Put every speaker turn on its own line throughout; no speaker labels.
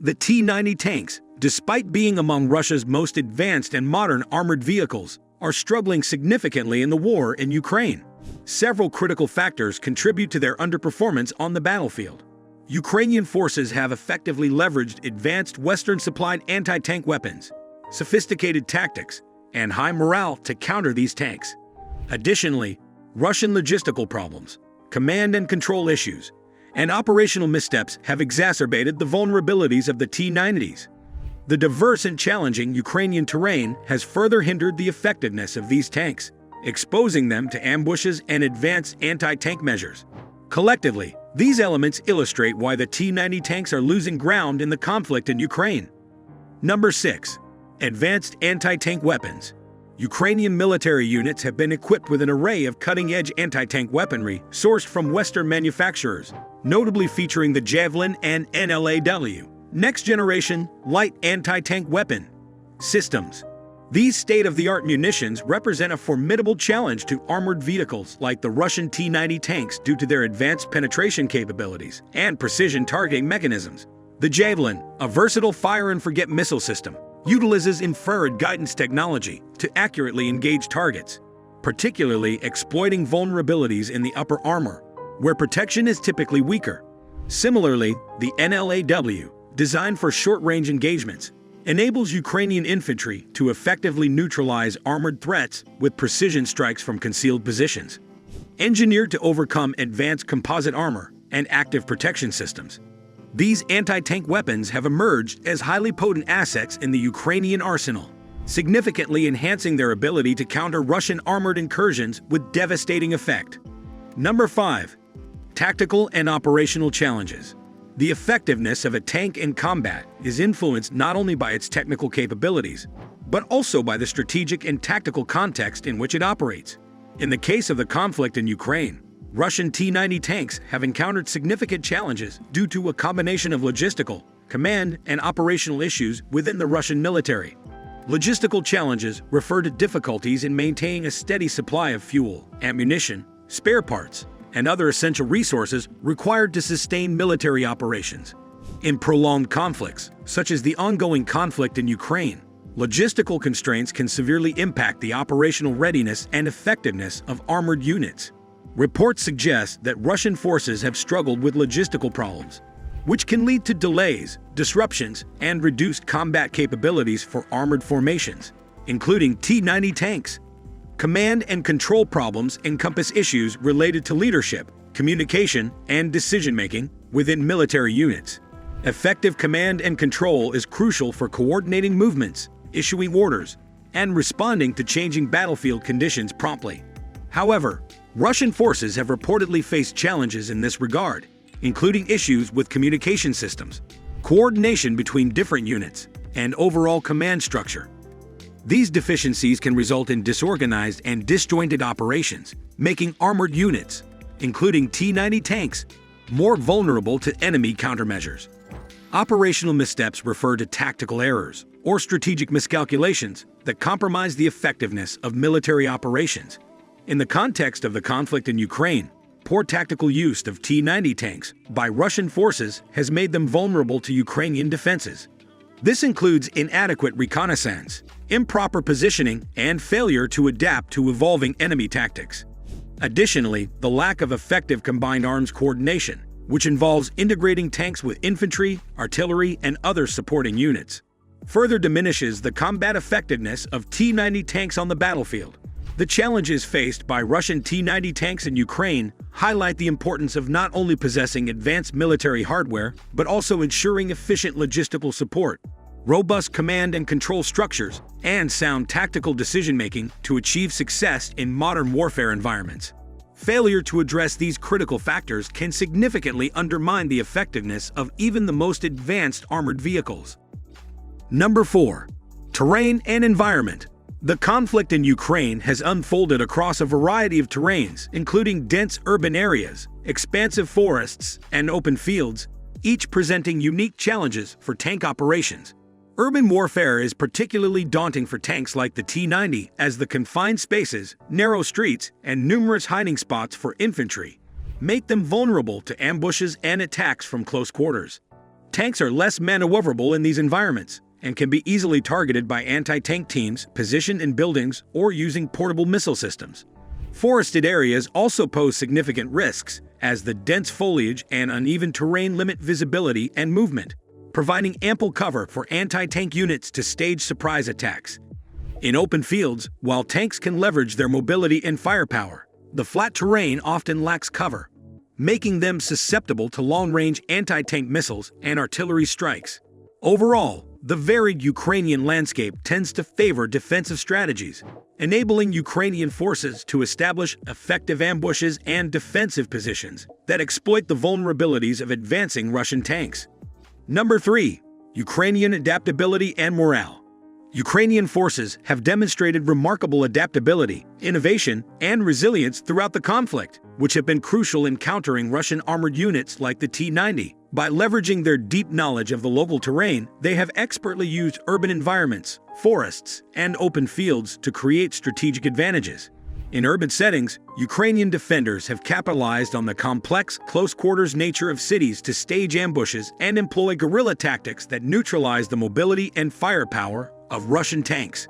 The T90 tanks, despite being among Russia's most advanced and modern armored vehicles, are struggling significantly in the war in Ukraine. Several critical factors contribute to their underperformance on the battlefield. Ukrainian forces have effectively leveraged advanced Western-supplied anti-tank weapons, sophisticated tactics, and high morale to counter these tanks. Additionally, Russian logistical problems, command and control issues, and operational missteps have exacerbated the vulnerabilities of the T90s. The diverse and challenging Ukrainian terrain has further hindered the effectiveness of these tanks, exposing them to ambushes and advanced anti-tank measures. Collectively, these elements illustrate why the T90 tanks are losing ground in the conflict in Ukraine. Number 6. Advanced anti-tank weapons. Ukrainian military units have been equipped with an array of cutting-edge anti-tank weaponry sourced from Western manufacturers, notably featuring the Javelin and NLAW, next-generation light anti-tank weapon systems. These state-of-the-art munitions represent a formidable challenge to armored vehicles like the Russian T90 tanks due to their advanced penetration capabilities and precision targeting mechanisms. The Javelin, a versatile fire-and-forget missile system, utilizes infrared guidance technology to accurately engage targets, particularly exploiting vulnerabilities in the upper armor, where protection is typically weaker. Similarly, the NLAW, designed for short-range engagements, enables Ukrainian infantry to effectively neutralize armored threats with precision strikes from concealed positions. Engineered to overcome advanced composite armor and active protection systems, these anti-tank weapons have emerged as highly potent assets in the Ukrainian arsenal, significantly enhancing their ability to counter Russian armored incursions with devastating effect. Number 5. Tactical and operational challenges. The effectiveness of a tank in combat is influenced not only by its technical capabilities, but also by the strategic and tactical context in which it operates. In the case of the conflict in Ukraine, Russian T90 tanks have encountered significant challenges due to a combination of logistical, command, and operational issues within the Russian military. Logistical challenges refer to difficulties in maintaining a steady supply of fuel, ammunition, spare parts, and other essential resources required to sustain military operations. In prolonged conflicts, such as the ongoing conflict in Ukraine, logistical constraints can severely impact the operational readiness and effectiveness of armored units. Reports suggest that Russian forces have struggled with logistical problems, which can lead to delays, disruptions, and reduced combat capabilities for armored formations, including T90 tanks. Command and control problems encompass issues related to leadership, communication, and decision-making within military units. Effective command and control is crucial for coordinating movements, issuing orders, and responding to changing battlefield conditions promptly. However, Russian forces have reportedly faced challenges in this regard, including issues with communication systems, coordination between different units, and overall command structure. These deficiencies can result in disorganized and disjointed operations, making armored units, including T90 tanks, more vulnerable to enemy countermeasures. Operational missteps refer to tactical errors or strategic miscalculations that compromise the effectiveness of military operations. In the context of the conflict in Ukraine, poor tactical use of T90 tanks by Russian forces has made them vulnerable to Ukrainian defenses. This includes inadequate reconnaissance, improper positioning, and failure to adapt to evolving enemy tactics. Additionally, the lack of effective combined arms coordination, which involves integrating tanks with infantry, artillery, and other supporting units, further diminishes the combat effectiveness of T90 tanks on the battlefield. The challenges faced by Russian T90 tanks in Ukraine highlight the importance of not only possessing advanced military hardware, but also ensuring efficient logistical support, robust command and control structures, and sound tactical decision-making to achieve success in modern warfare environments. Failure to address these critical factors can significantly undermine the effectiveness of even the most advanced armored vehicles. Number 4. Terrain and environment. The conflict in Ukraine has unfolded across a variety of terrains, including dense urban areas, expansive forests, and open fields, each presenting unique challenges for tank operations. Urban warfare is particularly daunting for tanks like the T90, as the confined spaces, narrow streets, and numerous hiding spots for infantry make them vulnerable to ambushes and attacks from close quarters. Tanks are less maneuverable in these environments and can be easily targeted by anti-tank teams positioned in buildings or using portable missile systems. Forested areas also pose significant risks, as the dense foliage and uneven terrain limit visibility and movement, providing ample cover for anti-tank units to stage surprise attacks. In open fields, while tanks can leverage their mobility and firepower, the flat terrain often lacks cover, making them susceptible to long-range anti-tank missiles and artillery strikes. Overall, the varied Ukrainian landscape tends to favor defensive strategies, enabling Ukrainian forces to establish effective ambushes and defensive positions that exploit the vulnerabilities of advancing Russian tanks. Number 3. Ukrainian adaptability and morale. Ukrainian forces have demonstrated remarkable adaptability, innovation, and resilience throughout the conflict, which have been crucial in countering Russian armored units like the T90. By leveraging their deep knowledge of the local terrain, they have expertly used urban environments, forests, and open fields to create strategic advantages. In urban settings, Ukrainian defenders have capitalized on the complex, close-quarters nature of cities to stage ambushes and employ guerrilla tactics that neutralize the mobility and firepower of Russian tanks.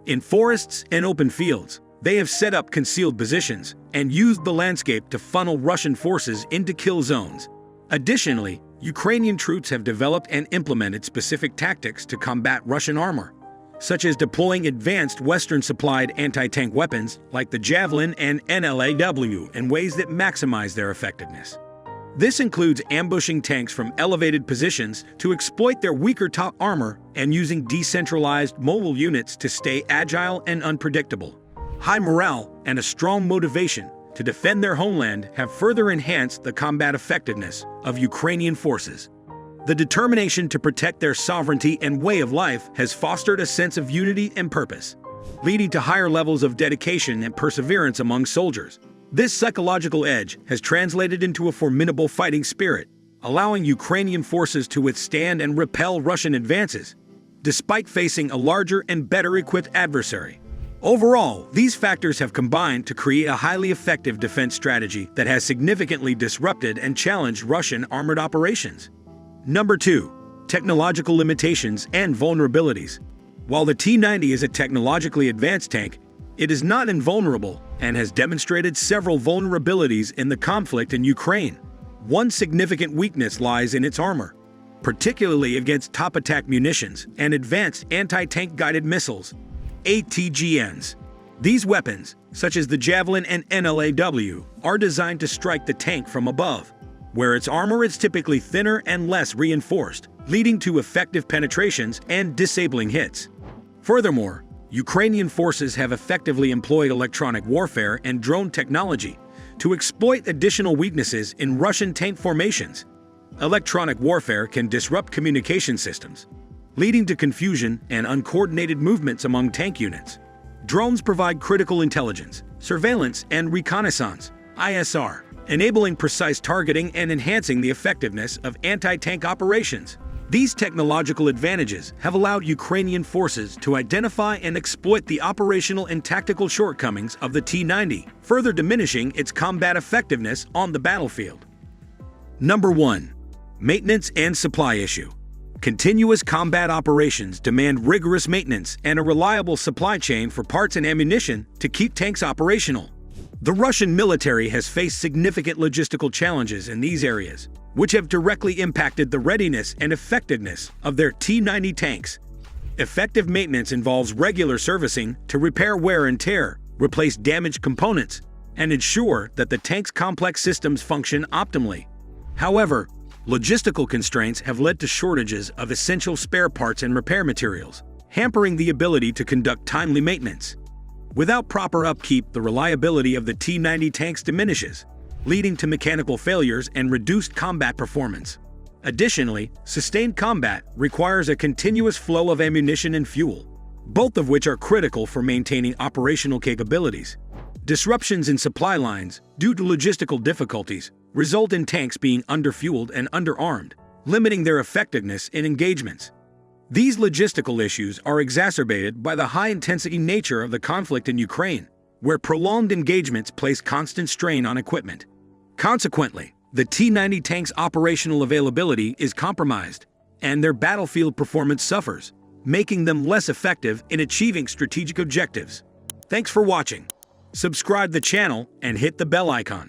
In forests and open fields, they have set up concealed positions and used the landscape to funnel Russian forces into kill zones. Additionally, Ukrainian troops have developed and implemented specific tactics to combat Russian armor, such as deploying advanced Western-supplied anti-tank weapons like the Javelin and NLAW in ways that maximize their effectiveness. This includes ambushing tanks from elevated positions to exploit their weaker top armor and using decentralized mobile units to stay agile and unpredictable. High morale and a strong motivation to defend their homeland have further enhanced the combat effectiveness of Ukrainian forces. The determination to protect their sovereignty and way of life has fostered a sense of unity and purpose, leading to higher levels of dedication and perseverance among soldiers. This psychological edge has translated into a formidable fighting spirit, allowing Ukrainian forces to withstand and repel Russian advances, despite facing a larger and better-equipped adversary. Overall, these factors have combined to create a highly effective defense strategy that has significantly disrupted and challenged Russian armored operations. Number 2. Technological limitations and vulnerabilities. While the T90 is a technologically advanced tank, it is not invulnerable and has demonstrated several vulnerabilities in the conflict in Ukraine. One significant weakness lies in its armor, particularly against top-attack munitions and advanced anti-tank guided missiles, ATGMs. These weapons, such as the Javelin and NLAW, are designed to strike the tank from above, where its armor is typically thinner and less reinforced, leading to effective penetrations and disabling hits. Furthermore, Ukrainian forces have effectively employed electronic warfare and drone technology to exploit additional weaknesses in Russian tank formations. Electronic warfare can disrupt communication systems, leading to confusion and uncoordinated movements among tank units. Drones provide critical intelligence, surveillance, and reconnaissance (ISR), enabling precise targeting and enhancing the effectiveness of anti-tank operations. These technological advantages have allowed Ukrainian forces to identify and exploit the operational and tactical shortcomings of the T90, further diminishing its combat effectiveness on the battlefield. Number 1. Maintenance and supply issue. Continuous combat operations demand rigorous maintenance and a reliable supply chain for parts and ammunition to keep tanks operational. The Russian military has faced significant logistical challenges in these areas, which have directly impacted the readiness and effectiveness of their T90 tanks. Effective maintenance involves regular servicing to repair wear and tear, replace damaged components, and ensure that the tank's complex systems function optimally. However, logistical constraints have led to shortages of essential spare parts and repair materials, hampering the ability to conduct timely maintenance. Without proper upkeep, the reliability of the T90 tanks diminishes, leading to mechanical failures and reduced combat performance. Additionally, sustained combat requires a continuous flow of ammunition and fuel, both of which are critical for maintaining operational capabilities. Disruptions in supply lines, due to logistical difficulties, result in tanks being underfueled and underarmed, limiting their effectiveness in engagements. These logistical issues are exacerbated by the high-intensity nature of the conflict in Ukraine, where prolonged engagements place constant strain on equipment. Consequently, The T90 tanks' operational availability is compromised, and their battlefield performance suffers, making them less effective in achieving strategic objectives. Thanks for watching. Subscribe the channel and hit the bell icon.